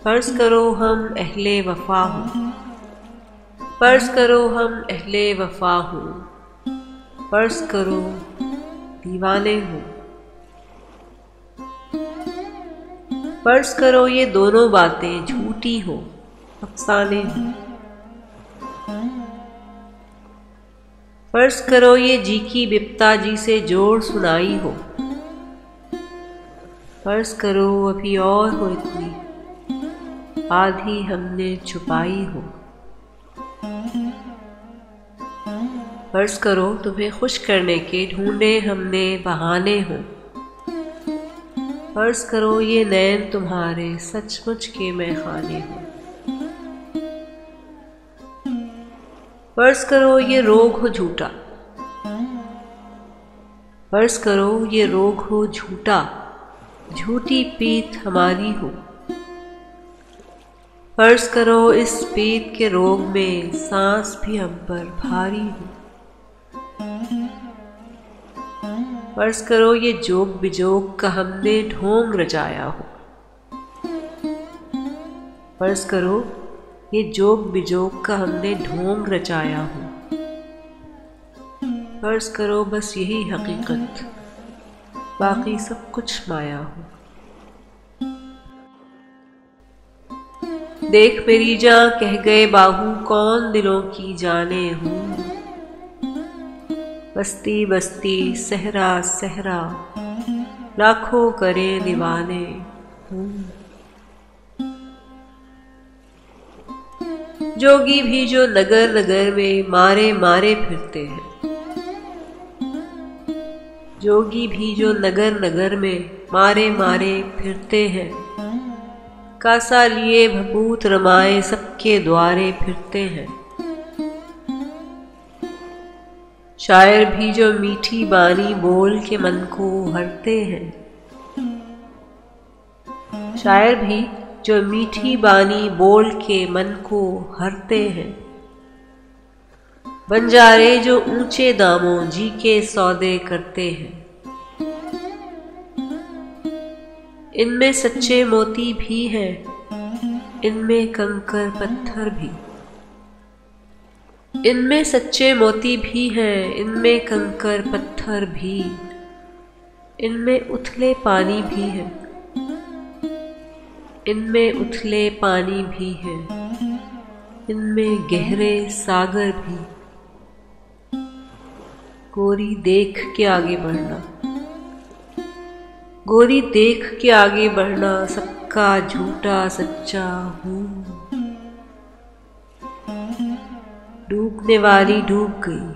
फर्ज करो हम अहले वफा हूँ, फर्ज करो हम अहले वफा हूँ, फर्ज करो दीवाने हूँ। फर्ज करो ये दोनों बातें झूठी हो, अफसाने हूँ। फर्ज करो ये जी की बिप्ता जी से जोड़ सुनाई हो, फर्ज करो अभी और हो इतनी आधी हमने छुपाई हो। फर्ज करो तुम्हें खुश करने के ढूंढे हमने बहाने हो, फर्ज करो ये नैन तुम्हारे सचमुच के मैखाने हो। फर्ज करो ये रोग हो झूठा, फर्ज करो ये रोग हो झूठा, झूठी पीत हमारी हो। फर्ज करो इस पीत के रोग में सांस भी हम पर भारी हो। फर्ज करो ये जोग बिजोग का हमने ढोंग रचाया हो, फर्ज करो ये जोग बिजोग का हमने ढोंग रचाया हो। फर्ज करो बस यही हकीकत, बाकी सब कुछ माया हो। देख मेरी जान कह गए बाहू कौन दिलों की जाने हूँ, बस्ती बस्ती सहरा सहरा लाखों करे दीवाने हूँ। जोगी भी जो नगर नगर में मारे मारे फिरते हैं, जोगी भी जो नगर नगर में मारे मारे फिरते हैं, कासा लिए भभूत रमाए सबके द्वारे फिरते हैं। शायर भी जो मीठी बानी बोल के मन को हरते हैं, शायर भी जो मीठी बानी बोल के मन को हरते हैं। बंजारे जो ऊंचे दामों जी के सौदे करते हैं, इनमें सच्चे मोती भी हैं, इनमें कंकर पत्थर भी। इनमें सच्चे मोती भी हैं, इनमें कंकर पत्थर भी। इनमें उथले पानी भी है, इनमें उथले पानी भी है, इनमें गहरे सागर भी। गोरी देख के आगे बढ़ना, गोरी देख के आगे बढ़ना, सबका झूठा सच्चा हूँ। डूबने वाली डूब गई,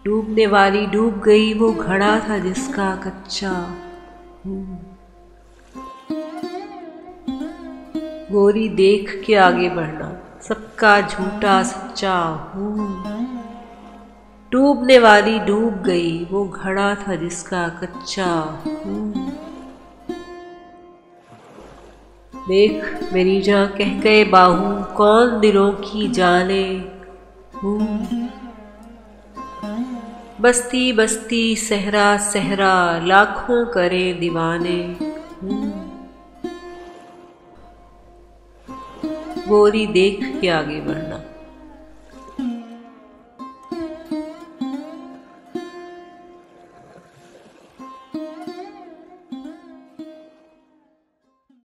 डूबने वाली डूब गई, वो घड़ा था जिसका कच्चा हूँ। गोरी देख के आगे बढ़ना, सबका झूठा सच्चा हूँ। डूबने वाली डूब गई, वो घड़ा था जिसका कच्चा हूँ। देख मेरी जान कह गए बाहू कौन दिलों की जाने हूँ, बस्ती बस्ती सहरा सहरा लाखों करे दीवाने हूँ। गोरी देख के आगे बढ़ना,